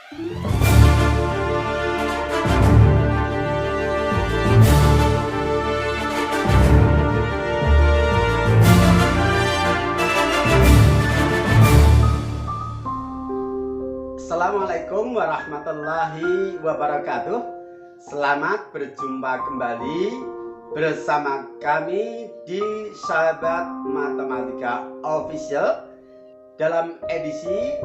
Assalamualaikum warahmatullahi wabarakatuh. Selamat berjumpa kembali bersama kami di Sahabat Matematika Official dalam edisi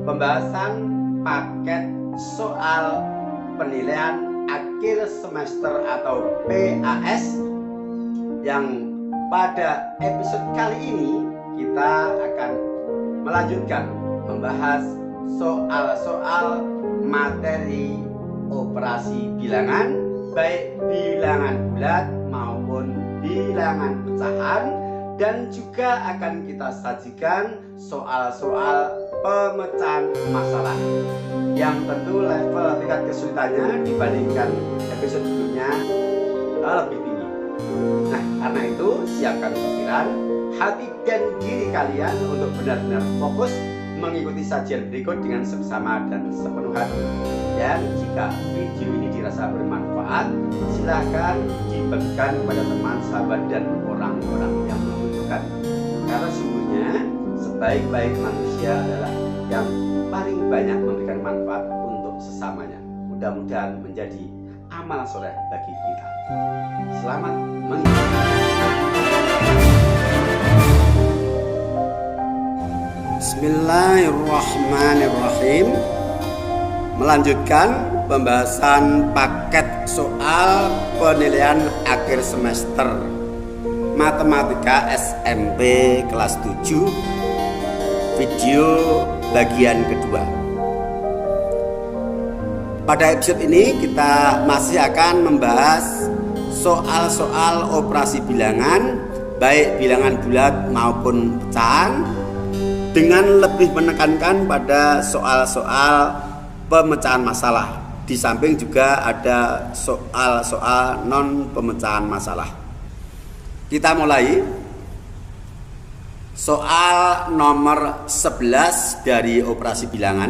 pembahasan paket soal penilaian akhir semester atau PAS, yang pada episode kali ini kita akan melanjutkan membahas soal-soal materi operasi bilangan, baik bilangan bulat maupun bilangan pecahan, dan juga akan kita sajikan soal-soal pemecahan masalah yang tentu level tingkat kesulitannya dibandingkan episode sebelumnya lebih tinggi. Nah, karena itu siapkan pikiran, hati, dan diri kalian untuk benar-benar fokus mengikuti sajian berikut dengan seksama dan sepenuh hati. Dan jika video ini dirasa bermanfaat, silakan dibagikan kepada teman, sahabat, dan orang-orang yang membutuhkan. Karena sungguhnya sebaik-baik manusia adalah yang paling banyak memberikan manfaat untuk sesamanya. Mudah-mudahan menjadi amal soleh bagi kita. Selamat mengikuti. Bismillahirrahmanirrahim. Melanjutkan pembahasan paket soal penilaian akhir semester Matematika SMP kelas 7, video bagian kedua. Pada episode ini kita masih akan membahas soal-soal operasi bilangan, baik bilangan bulat maupun pecahan, dengan lebih menekankan pada soal-soal pemecahan masalah. Di samping juga ada soal-soal non pemecahan masalah. Kita mulai. Soal nomor 11 dari operasi bilangan.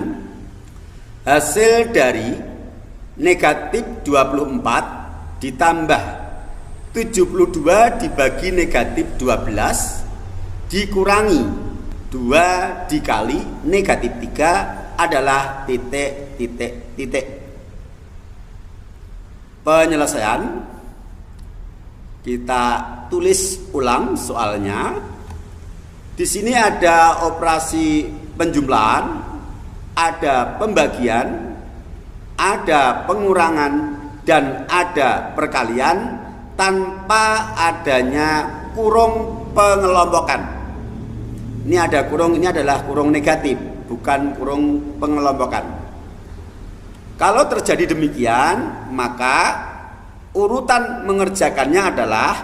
Hasil dari negatif 24 ditambah 72 dibagi negatif 12 dikurangi 2 dikali negatif 3 adalah titik. Penyelesaian, kita tulis ulang soalnya. Di sini ada operasi penjumlahan, ada pembagian, ada pengurangan, dan ada perkalian tanpa adanya kurung pengelompokan. Ini ada kurung, ini adalah kurung negatif, bukan kurung pengelompokan. Kalau terjadi demikian, maka urutan mengerjakannya adalah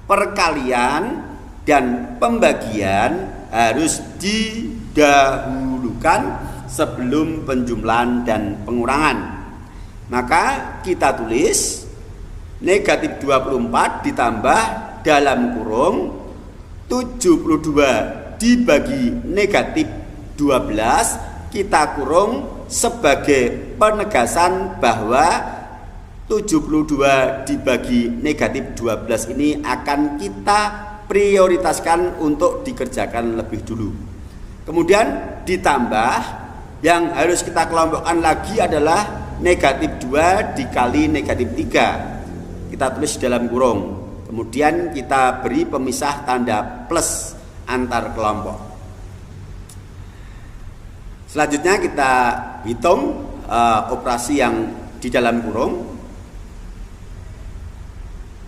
perkalian dan pembagian harus didahulukan sebelum penjumlahan dan pengurangan. Maka kita tulis negatif 24 ditambah dalam kurung 72 dibagi negatif 12, kita kurung sebagai penegasan bahwa 72 dibagi negatif 12 ini akan kita prioritaskan untuk dikerjakan lebih dulu. Kemudian ditambah, yang harus kita kelompokkan lagi adalah negatif 2 dikali negatif 3. Kita tulis dalam kurung. Kemudian kita beri pemisah tanda plus antar kelompok. Selanjutnya kita hitung operasi yang di dalam kurung.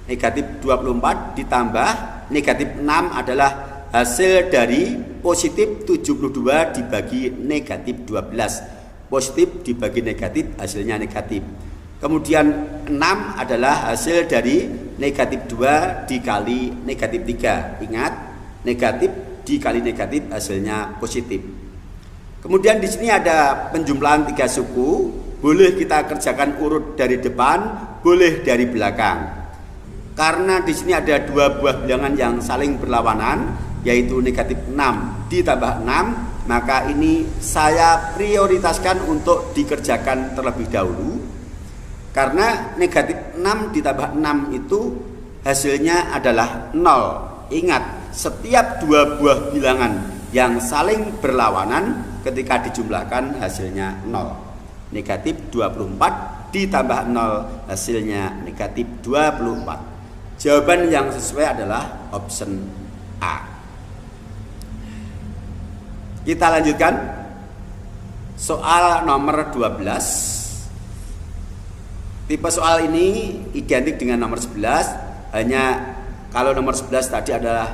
Negatif 24 ditambah negatif 6 adalah hasil dari positif 72 dibagi negatif 12. Positif dibagi negatif hasilnya negatif. Kemudian 6 adalah hasil dari negatif 2 dikali negatif 3. Ingat, negatif dikali negatif hasilnya positif. Kemudian di sini ada penjumlahan 3 suku. Boleh kita kerjakan urut dari depan, boleh dari belakang. Karena di sini ada 2 buah bilangan yang saling berlawanan, yaitu negatif 6 ditambah 6 maka ini saya prioritaskan untuk dikerjakan terlebih dahulu. Karena negatif 6 ditambah 6 itu hasilnya adalah 0. Ingat, setiap dua buah bilangan yang saling berlawanan ketika dijumlahkan hasilnya 0. Negatif 24 ditambah 0 hasilnya negatif 24. Jawaban yang sesuai adalah option A. Kita lanjutkan soal nomor 12. Tipe soal ini identik dengan nomor 11, hanya kalau nomor 11 tadi adalah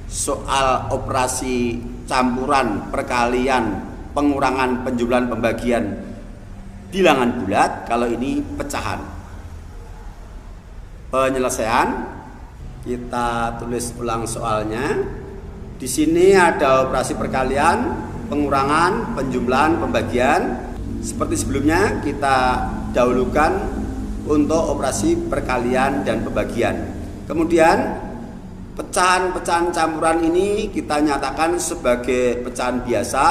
soal operasi campuran, perkalian, pengurangan, penjumlahan, pembagian bilangan bulat. Kalau ini pecahan. Penyelesaian, kita tulis ulang soalnya. Di sini ada operasi perkalian, pengurangan, penjumlahan, pembagian. Seperti sebelumnya kita dahulukan untuk operasi perkalian dan pembagian. Kemudian pecahan-pecahan campuran ini kita nyatakan sebagai pecahan biasa.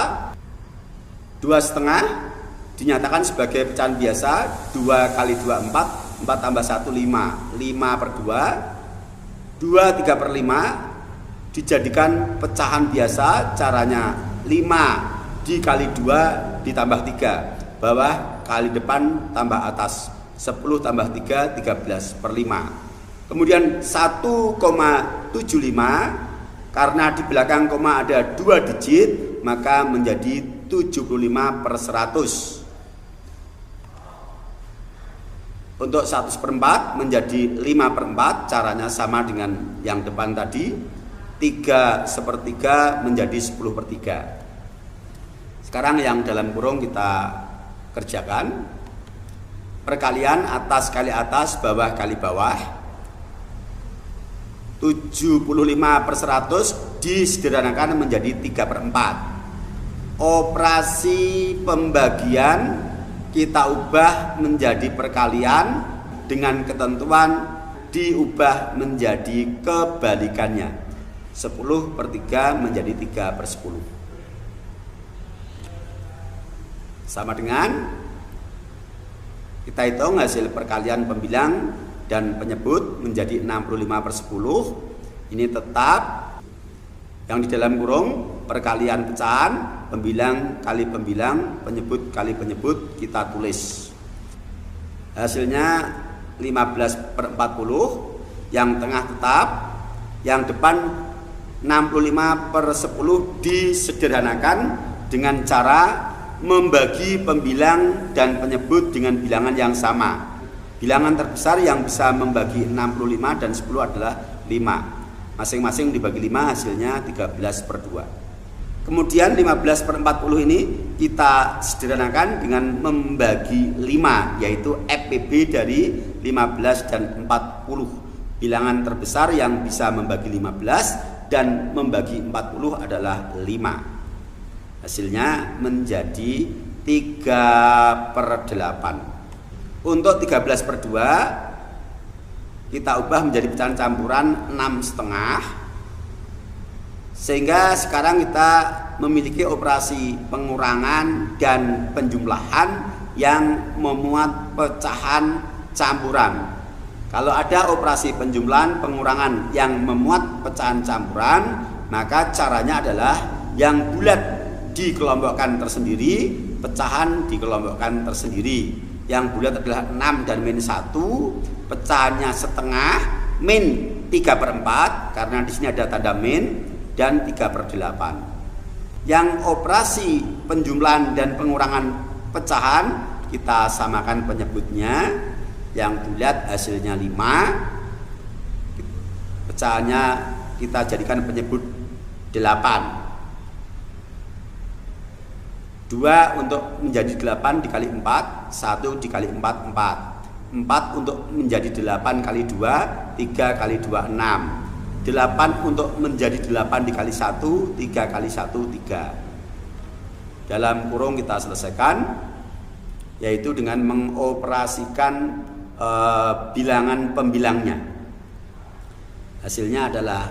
2,5 dinyatakan sebagai pecahan biasa. 2 kali 2 4, 4 tambah 1 5, 5 per 2, 2 3 per 5 dijadikan pecahan biasa. Caranya 5 dikali 2 ditambah 3, bawah kali depan tambah atas, 10 tambah 3 13 per 5. Kemudian 1,75, karena di belakang koma ada 2 digit, maka menjadi 75 per 100. Untuk 100/4 menjadi 5/4, caranya sama dengan yang depan tadi. 3/3 menjadi 10/3. Sekarang yang dalam kurung kita kerjakan. Perkalian atas kali atas, bawah kali bawah. 75 per 100 disederhanakan menjadi 3/4. Operasi pembagian kita ubah menjadi perkalian dengan ketentuan diubah menjadi kebalikannya. 10/3 menjadi 3/10. Sama dengan kita hitung hasil perkalian pembilang dan penyebut menjadi 65/10. Ini tetap yang di dalam kurung perkalian pecahan, pembilang kali pembilang, penyebut kali penyebut kita tulis. Hasilnya 15/40, yang tengah tetap, yang depan 65/10 disederhanakan dengan cara membagi pembilang dan penyebut dengan bilangan yang sama. Bilangan terbesar yang bisa membagi 65 dan 10 adalah 5. Masing-masing dibagi 5 hasilnya 13/2. Kemudian 15/40 ini kita sederhanakan dengan membagi 5, yaitu FPB dari 15 dan 40. Bilangan terbesar yang bisa membagi 15 dan membagi 40 adalah 5. Hasilnya menjadi 3/8. Untuk 13/2 kita ubah menjadi pecahan campuran 6,5, sehingga sekarang kita memiliki operasi pengurangan dan penjumlahan yang memuat pecahan campuran. Kalau ada operasi penjumlahan pengurangan yang memuat pecahan campuran, maka caranya adalah yang bulat dikelompokkan tersendiri, pecahan dikelompokkan tersendiri. Yang bulat adalah 6 dan -1, pecahannya setengah, min 3/4 karena di sini ada tanda min, dan 3/8. Yang operasi penjumlahan dan pengurangan pecahan kita samakan penyebutnya. Yang bulat hasilnya 5, pecahannya kita jadikan penyebut 8. 2 untuk menjadi 8 dikali 4, 1 dikali 4, 4. 4 untuk menjadi 8 kali 2, 3 kali 2, 6. 8 untuk menjadi 8 dikali 1, 3 kali 1, 3. Dalam kurung kita selesaikan, yaitu dengan mengoperasikan bilangan pembilangnya. Hasilnya adalah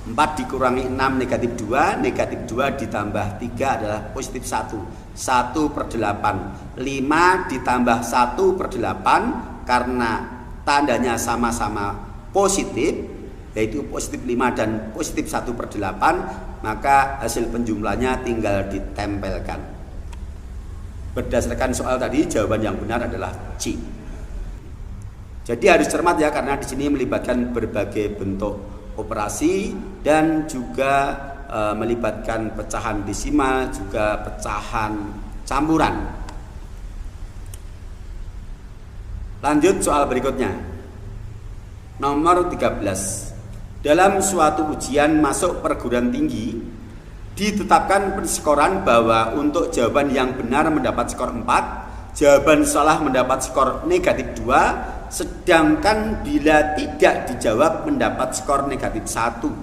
4 dikurangi 6 negatif 2, negatif 2 ditambah 3 adalah positif 1, 1/8. 5 ditambah 1/8 karena tandanya sama-sama positif, yaitu positif 5 dan positif 1/8, maka hasil penjumlahnya tinggal ditempelkan. Berdasarkan soal tadi, jawaban yang benar adalah C. Jadi harus cermat ya, karena di sini melibatkan berbagai bentuk operasi dan juga melibatkan pecahan desimal, juga pecahan campuran. Lanjut soal berikutnya. Nomor 13. Dalam suatu ujian masuk perguruan tinggi, ditetapkan perskoran bahwa untuk jawaban yang benar mendapat skor 4, jawaban salah mendapat skor negatif 2, sedangkan bila tidak dijawab mendapat skor negatif 1.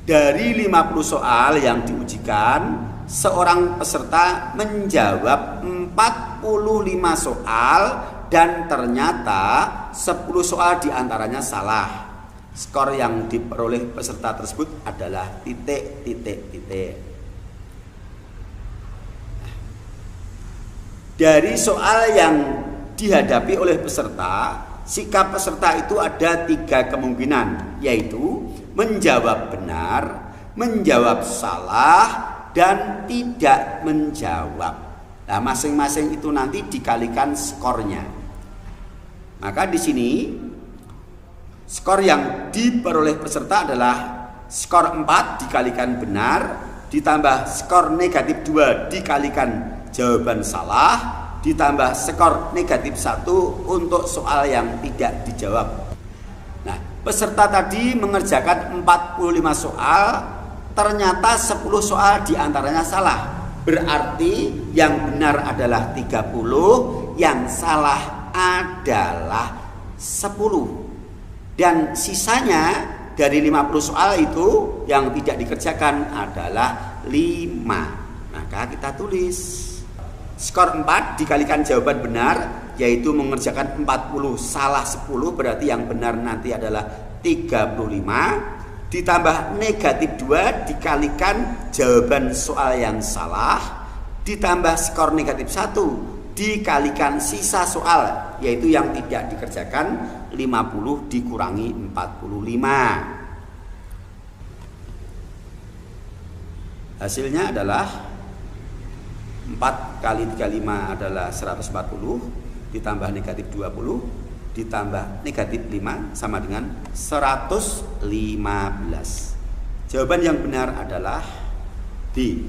Dari 50 soal yang diujikan, seorang peserta menjawab 45 soal dan ternyata 10 soal diantaranya salah. Skor yang diperoleh peserta tersebut adalah titik. Dari soal yang dihadapi oleh peserta, sikap peserta itu ada 3 kemungkinan, yaitu menjawab benar, menjawab salah, dan tidak menjawab. Nah, masing-masing itu nanti dikalikan skornya. Maka di sini skor yang diperoleh peserta adalah skor 4 dikalikan benar, ditambah skor negatif 2 dikalikan jawaban salah, ditambah skor negatif 1 untuk soal yang tidak dijawab. Nah, peserta tadi mengerjakan 45 soal, ternyata 10 soal diantaranya salah. Berarti yang benar adalah 30, yang salah adalah 10. Dan sisanya dari 50 soal itu yang tidak dikerjakan adalah 5. Maka kita tulis skor 4 dikalikan jawaban benar, yaitu mengerjakan 40, salah 10, berarti yang benar nanti adalah 35. Ditambah negatif 2 dikalikan jawaban soal yang salah, ditambah skor negatif 1 dikalikan sisa soal, yaitu yang tidak dikerjakan, 50 dikurangi 45. Hasilnya adalah 4 kali 35 adalah 140, ditambah negatif 20, ditambah negatif 5 sama dengan 115. Jawaban yang benar adalah D.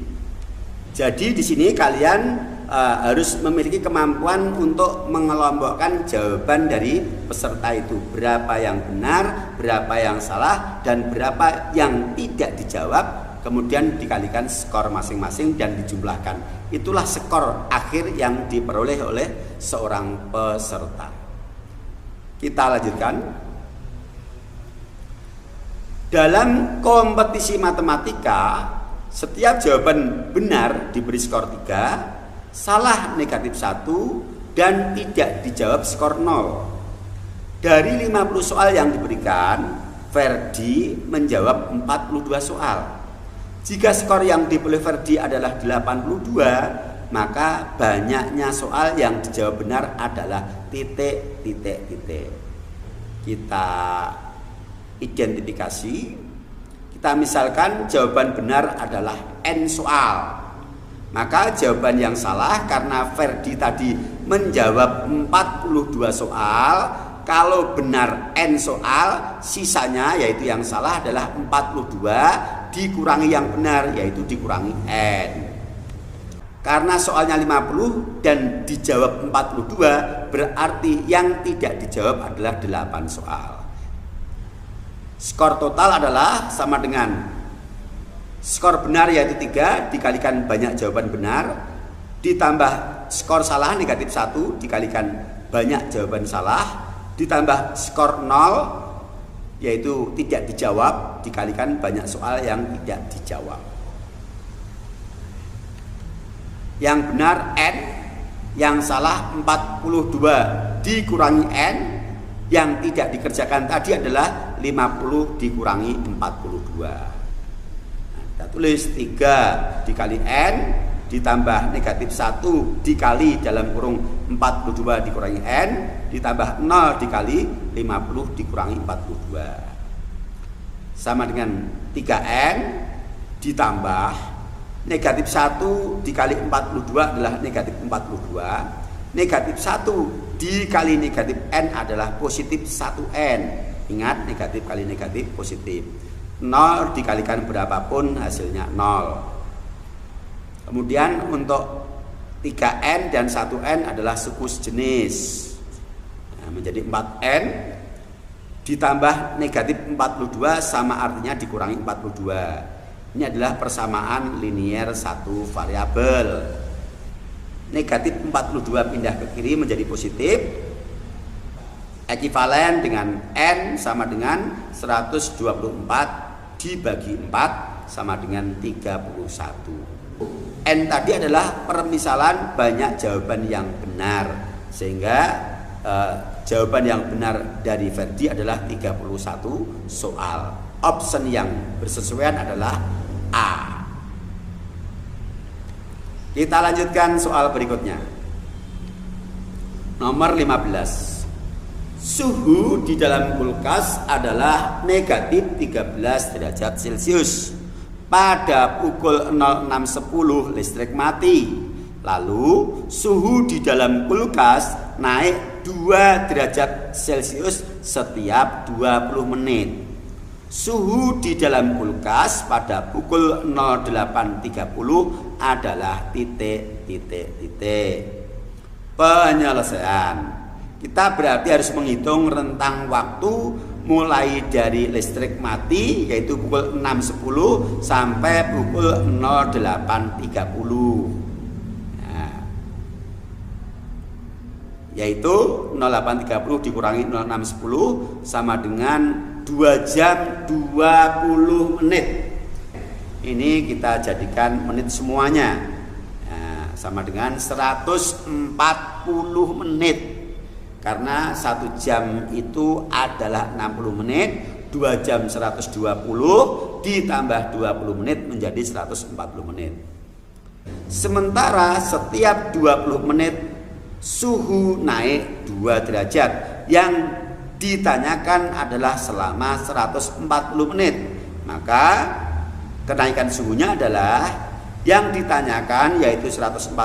Jadi di sini kalian harus memiliki kemampuan untuk mengelompokkan jawaban dari peserta itu, berapa yang benar, berapa yang salah, dan berapa yang tidak dijawab, kemudian dikalikan skor masing-masing dan dijumlahkan. Itulah skor akhir yang diperoleh oleh seorang peserta. Kita lanjutkan. Dalam kompetisi matematika, setiap jawaban benar diberi skor 3, salah negatif 1, dan tidak dijawab skor 0. Dari 50 soal yang diberikan, Ferdi menjawab 42 soal. Jika skor yang diperoleh Ferdi adalah 82, maka banyaknya soal yang dijawab benar adalah titik. Kita identifikasi. Kita misalkan jawaban benar adalah N soal. Maka jawaban yang salah karena Ferdi tadi menjawab 42 soal, kalau benar N soal, sisanya yaitu yang salah adalah 42 dikurangi yang benar, yaitu dikurangi N. Karena soalnya 50 dan dijawab 42, berarti yang tidak dijawab adalah 8 soal. Skor total adalah sama dengan skor benar yaitu 3 dikalikan banyak jawaban benar, ditambah skor salah negatif 1 dikalikan banyak jawaban salah, ditambah skor 0 yaitu tidak dijawab dikalikan banyak soal yang tidak dijawab. Yang benar N, yang salah 42 dikurangi N, yang tidak dikerjakan tadi adalah 50 dikurangi 42. Nah, kita tulis 3 dikali N ditambah negatif 1 dikali dalam kurung 42 dikurangi N ditambah 0 dikali 50 dikurangi 42 sama dengan 3N ditambah negatif 1 dikali 42 adalah negatif 42. Negatif 1 dikali negatif N adalah positif 1N. Ingat, negatif kali negatif positif. 0 dikalikan berapapun hasilnya 0. Kemudian untuk 3N dan 1N adalah suku sejenis. Nah, menjadi 4N ditambah negatif 42 sama artinya dikurangi 42. Ini adalah persamaan linier satu variabel. Negatif 42 pindah ke kiri menjadi positif. Ekivalen dengan N sama dengan 124 dibagi 4 sama dengan 31. N tadi adalah permisalan banyak jawaban yang benar, sehingga jawaban yang benar dari Ferdi adalah 31 soal. Option yang bersesuaian adalah A. Kita lanjutkan soal berikutnya. Nomor 15. Suhu di dalam kulkas adalah negatif 13 derajat Celcius. Pada pukul 06.10 listrik mati. Lalu suhu di dalam kulkas naik 2 derajat Celcius setiap 20 menit. Suhu di dalam kulkas pada pukul 08.30 adalah titik. Penyelesaian. Kita berarti harus menghitung rentang waktu mulai dari listrik mati yaitu pukul 6.10 sampai pukul 08.30. Nah, yaitu 08.30 dikurangi 06.10 sama dengan 2 jam 20 menit. Ini kita jadikan menit semuanya. Nah, sama dengan 140 menit. Karena 1 jam itu adalah 60 menit, 2 jam 120 ditambah 20 menit menjadi 140 menit. Sementara setiap 20 menit suhu naik 2 derajat. Yang ditanyakan adalah selama 140 menit. Maka kenaikan suhunya adalah yang ditanyakan yaitu 140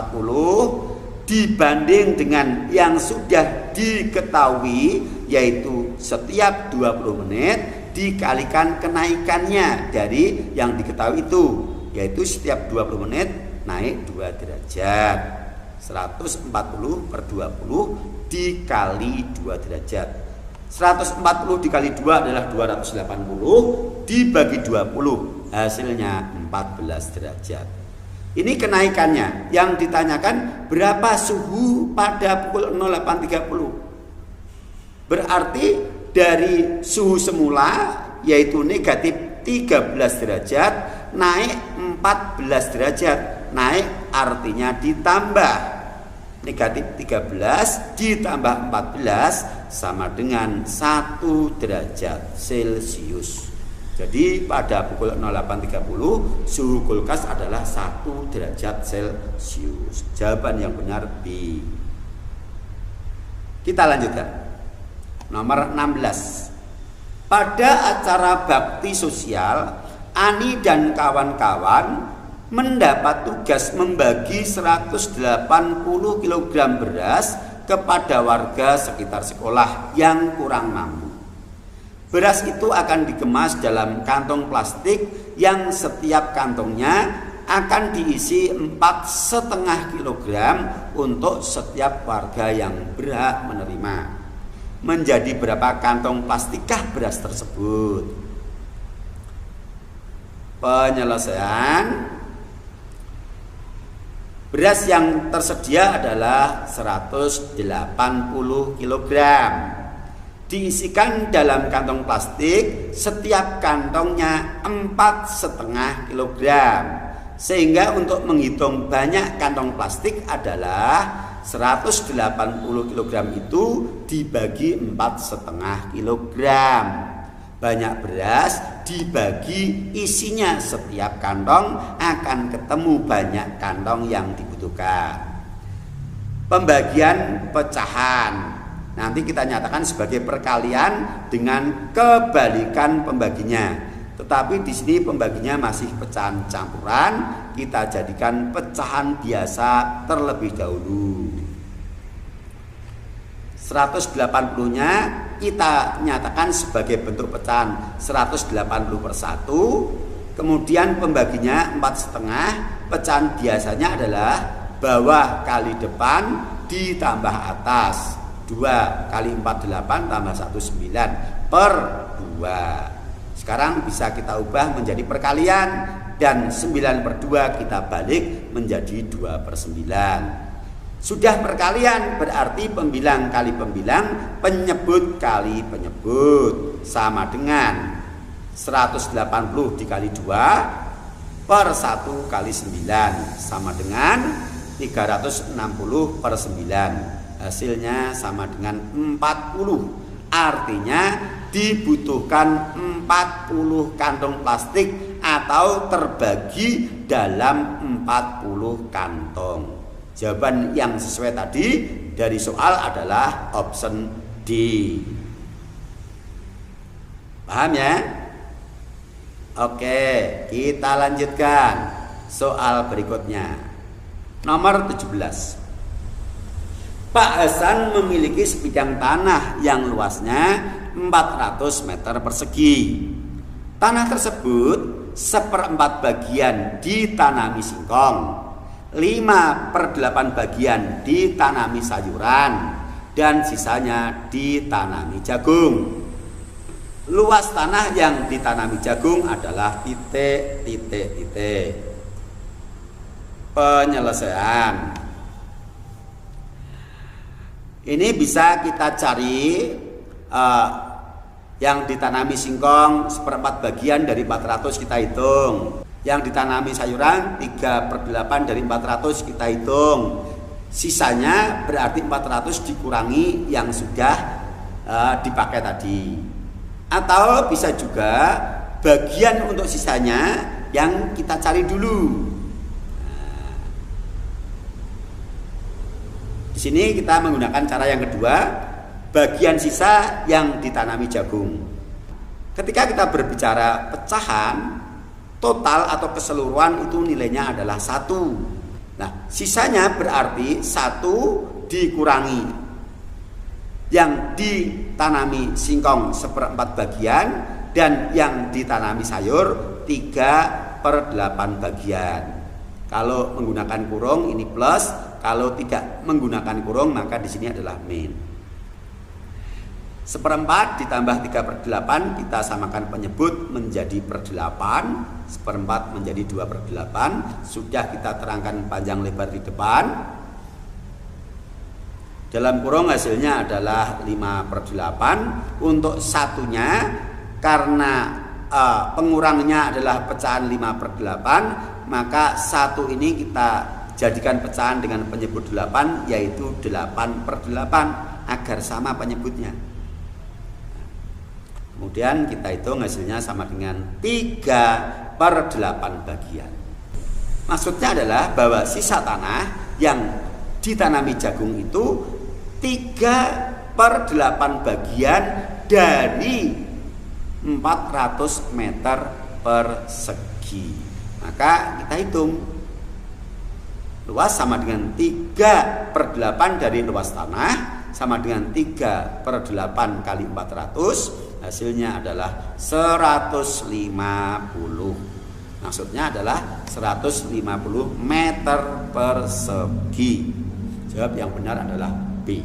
dibanding dengan yang sudah diketahui yaitu setiap 20 menit dikalikan kenaikannya dari yang diketahui itu yaitu setiap 20 menit naik 2 derajat. 140 per 20 dikali 2 derajat. 140 dikali 2 adalah 280 dibagi 20 hasilnya 14 derajat. Ini kenaikannya. Yang ditanyakan berapa suhu pada pukul 08.30. Berarti dari suhu semula yaitu negatif 13 derajat naik 14 derajat. Naik artinya ditambah. Negatif 13 ditambah 14 sama dengan 1 derajat Celcius. Jadi pada pukul 08.30 suhu kulkas adalah 1 derajat Celcius. Jawaban yang benar B. Kita lanjutkan. Nomor 16. Pada acara bakti sosial, Ani dan kawan-kawan mendapat tugas membagi 180 kg beras kepada warga sekitar sekolah yang kurang mampu. Beras itu akan dikemas dalam kantong plastik yang setiap kantongnya akan diisi 4,5 kg untuk setiap warga yang berhak menerima. Menjadi berapa kantong plastikkah beras tersebut? Penyelesaian. Beras yang tersedia adalah 180 kg. Diisikan dalam kantong plastik, setiap kantongnya 4,5 kg. Sehingga untuk menghitung banyak kantong plastik adalah 180 kg itu dibagi 4,5 kg. Banyak beras dibagi isinya, setiap kantong akan ketemu banyak kantong yang dibutuhkan. Pembagian pecahan nanti kita nyatakan sebagai perkalian dengan kebalikan pembaginya. Tetapi di sini pembaginya masih pecahan campuran, kita jadikan pecahan biasa terlebih dahulu. 180-nya kita nyatakan sebagai bentuk pecahan 180 per 1. Kemudian pembaginya 4,5. Pecahan biasanya adalah bawah kali depan ditambah atas. 2 kali 4 8 tambah 1 9 per 2. Sekarang bisa kita ubah menjadi perkalian, dan 9 per 2 kita balik menjadi 2 per 9. Sudah perkalian berarti pembilang kali pembilang, penyebut kali penyebut, sama dengan 180 dikali 2 per 1 kali 9 sama dengan 360 per 9. Hasilnya sama dengan 40. Artinya dibutuhkan 40 kantong plastik atau terbagi dalam 40 kantong. Jawaban yang sesuai tadi dari soal adalah option D. Paham ya? Oke, kita lanjutkan soal berikutnya. Nomor 17. Pak Hasan memiliki sebidang tanah yang luasnya 400 meter persegi. Tanah tersebut 1/4 bagian ditanami singkong, 5/8 bagian ditanami sayuran, dan sisanya ditanami jagung. Luas tanah yang ditanami jagung adalah titik. Penyelesaian. Ini bisa kita cari yang ditanami singkong 1/4 bagian dari 400 kita hitung. Yang ditanami sayuran 3/8 dari 400 kita hitung. Sisanya berarti 400 dikurangi yang sudah dipakai tadi. Atau bisa juga bagian untuk sisanya yang kita cari dulu. Di sini kita menggunakan cara yang kedua, bagian sisa yang ditanami jagung. Ketika kita berbicara pecahan, total atau keseluruhan itu nilainya adalah 1. Nah, sisanya berarti 1 dikurangi yang ditanami singkong 1/4 bagian dan yang ditanami sayur 3/8 bagian. Kalau menggunakan kurung ini plus, kalau tidak menggunakan kurung maka di sini adalah min. 1/4 ditambah 3/8 kita samakan penyebut menjadi per 8. 1/4 menjadi 2/8. Sudah kita terangkan panjang lebar di depan. Dalam kurung hasilnya adalah 5/8. Untuk satunya karena pengurangnya adalah pecahan 5/8, maka satu ini kita jadikan pecahan dengan penyebut 8, yaitu 8/8 agar sama penyebutnya. Kemudian kita hitung hasilnya sama dengan 3/8 bagian. Maksudnya adalah bahwa sisa tanah yang ditanami jagung itu 3/8 bagian dari 400 meter persegi. Maka kita hitung luas sama dengan 3/8 dari luas tanah sama dengan 3/8 kali 400. Hasilnya adalah 150. Maksudnya adalah 150 meter persegi. Jawab yang benar adalah B.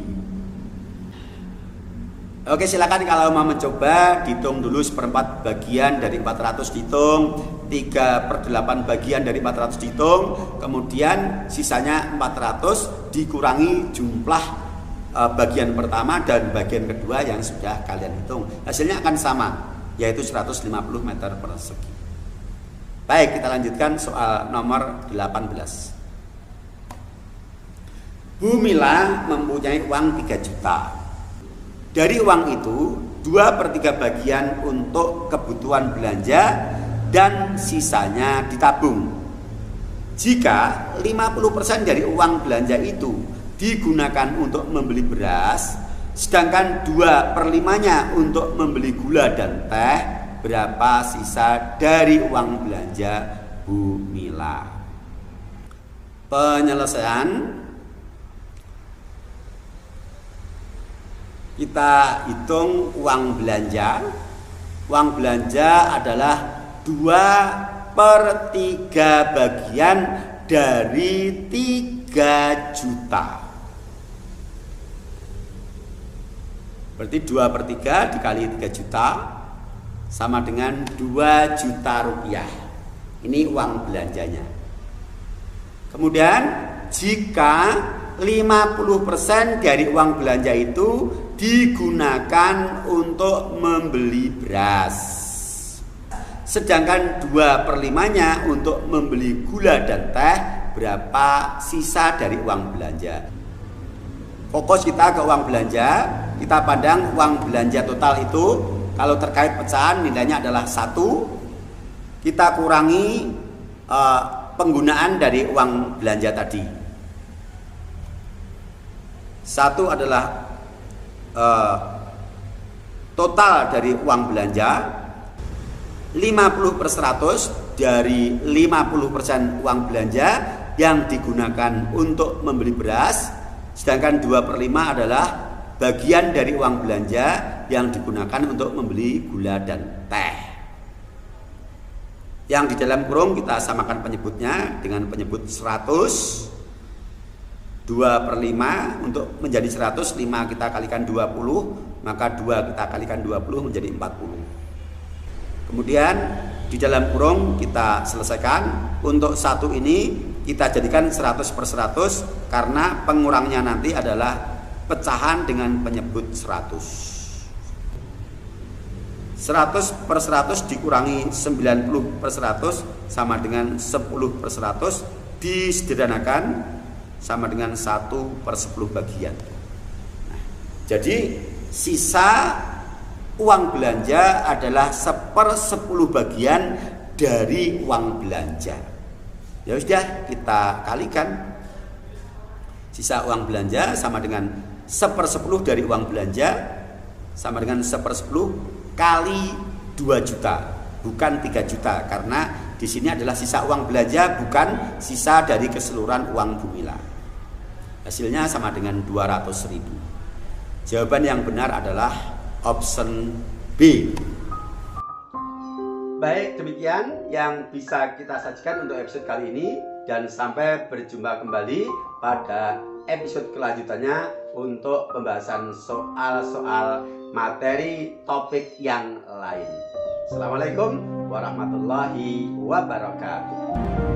Oke, silakan kalau mau mencoba dihitung dulu 1/4 bagian dari 400 dihitung, 3/8 bagian dari 400 dihitung, kemudian sisanya 400 dikurangi jumlah bagian pertama dan bagian kedua yang sudah kalian hitung. Hasilnya akan sama, yaitu 150 meter persegi. Baik, kita lanjutkan soal nomor 18. Bu Mila mempunyai uang 3 juta. Dari uang itu 2/3 bagian untuk kebutuhan belanja dan sisanya ditabung. Jika 50% dari uang belanja itu digunakan untuk membeli beras, sedangkan 2/5-nya untuk membeli gula dan teh, berapa sisa dari uang belanja Bu Mila? Penyelesaian, kita hitung uang belanja. Uang belanja adalah 2/3 bagian dari 3 juta. Berarti 2/3 dikali 3 juta sama dengan 2 juta rupiah. Ini uang belanjanya. Kemudian jika 50% dari uang belanja itu digunakan untuk membeli beras, sedangkan 2/5-nya untuk membeli gula dan teh, berapa sisa dari uang belanja? Fokus kita ke uang belanja. Kita pandang uang belanja total itu, kalau terkait pecahan nilainya adalah 1. Kita kurangi penggunaan dari uang belanja tadi. 1 adalah total dari uang belanja. 50/100 dari 50% uang belanja yang digunakan untuk membeli beras, sedangkan 2/5 adalah bagian dari uang belanja yang digunakan untuk membeli gula dan teh. Yang di dalam kurung kita samakan penyebutnya dengan penyebut 100. 2/5 untuk menjadi 100, 5 kita kalikan 20, maka 2 kita kalikan 20 menjadi 40. Kemudian di dalam kurung kita selesaikan. Untuk 1 ini kita jadikan 100/100 karena pengurangnya nanti adalah pecahan dengan penyebut 100. 100/100 dikurangi 90/100 sama dengan 10/100, disederhanakan sama dengan 1/10 bagian. Nah, jadi sisa uang belanja adalah 1/10 bagian dari uang belanja. Ya sudah, kita kalikan. Sisa uang belanja sama dengan 1/10 dari uang belanja, sama dengan 1/10 kali 2 juta, bukan 3 juta, karena di sini adalah sisa uang belanja, bukan sisa dari keseluruhan uang Bu Mila. Hasilnya sama dengan 200.000. Jawaban yang benar adalah option B. Baik, demikian yang bisa kita sajikan untuk episode kali ini, dan sampai berjumpa kembali pada episode kelanjutannya untuk pembahasan soal-soal materi topik yang lain. Assalamualaikum warahmatullahi wabarakatuh.